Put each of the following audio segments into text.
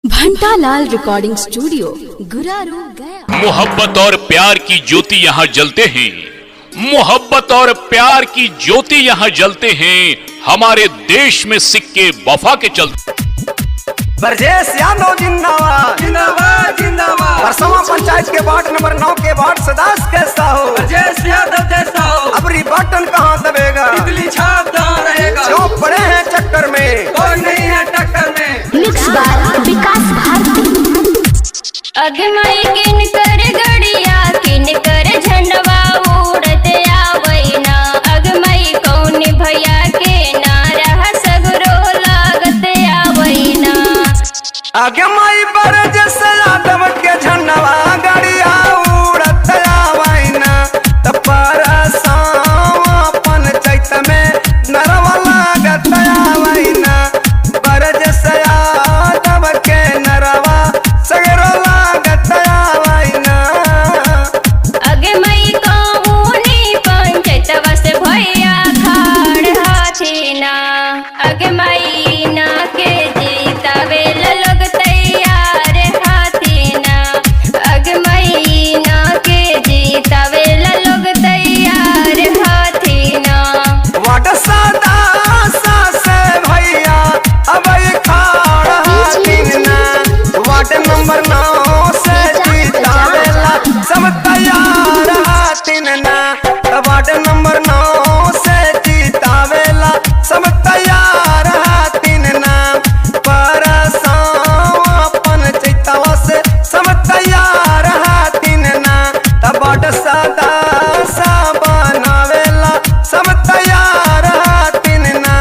घंटालाल recording studio Guraru गया। मोहब्बत और प्यार की ज्योति यहाँ जलते हैं, मोहब्बत और प्यार की ज्योति यहाँ जलते हैं। हमारे देश में सिक्के वफा के चलते। ब्रजेश यादव जिंदाबाद जिंदाबाद जिंदाबाद। परसवा पंचायत के वार्ड नंबर 9 के वार्ड सदास कैसा हो, ब्रजेश यादव जैसा हो। अबरी बटन कहाँ दबेगा, बिजली छाप कहाँ रहेगा। क्यों पड़े हैं चक्कर में, कोई नहीं है टक्कर में। मिक्स बाय विकास भारती। अगमई किन कर गड़िया किन कर झंडवा उड़ते आवैना। अगमई कौन भैया के नारा सगरो लागते आवैना। आगे माई ब्रजेश यादव के झंडवा गड़िया उड़त आवैना। पंचायत में नरवा लागत आवैना। ब्रजेश यादव के नरवा सगरो लागत आवैना। अगमई कौनी पंचायतवा से भैया खाड़ हाथीना। अगमई ना के जीतावे लोग तैयार हाथीना। अगमई ना के जीतावे लोग तैयार हाथीना। वाट सदासा से भैया अब खाड़ हाथीना। वार्ड नंबर 9 से जीतावेला सब तैयार हाथीना। वार्ड नंबर 9 से जीतावेला सब तैयार हाथीना। परसवा पंचायतवा से सब तैयार हाथीना। वार्ड सदासा बनावेला सब तैयार हाथीना।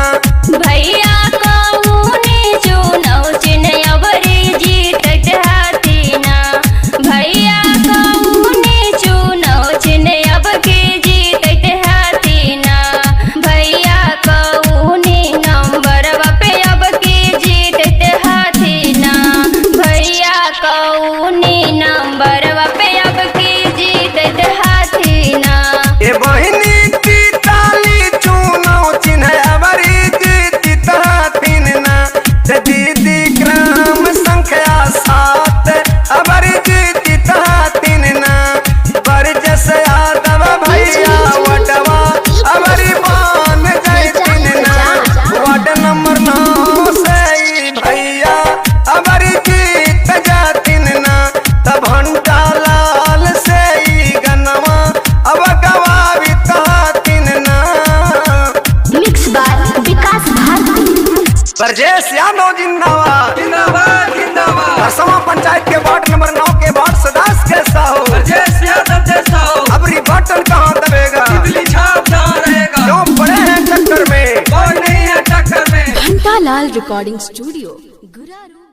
भैया कौनी चुनाव चिन्ह अबरी जीतत हाथीना। भैया कौनी चुनाव चिन्ह अब के जीतत हाथीना। भैया कौनी नंबर पे अब के जीतत हाथीना। भैया कौनी नंबर पे अब के जीतत हाथीना। ए बहिनी की ताली चुनाव चिन्ह अबरी जीतित हाथीना। दीदी ग्राम संख्या 7 अबरी जीतित हाथीना। ब्रजेश यादव भैया वटवा अबरी मान जैतीना। वार्ड नंबर 9 से ई भैया अबरी जीत जातीना। तब घंटालाल से ई गनवा अब गवावित हाथीना। मिक्स बाय विकास भारती। ब्रजेश यादव जिंदाबाद जिंदाबाद जिंदाबाद। परसवा पंचायत के वार्ड नंबर 9 के वार्ड सदास कैसा हो, ब्रजेश यादव जैसा हो। अबरी बटन कहाँ दबेगा, बिजली छाप कहाँ रहेगा। क्यों पड़े हैं चक्कर में, कोई नहीं है टक्कर में। घंटालाल रिकॉर्डिंग स्टूडियो गुरारू।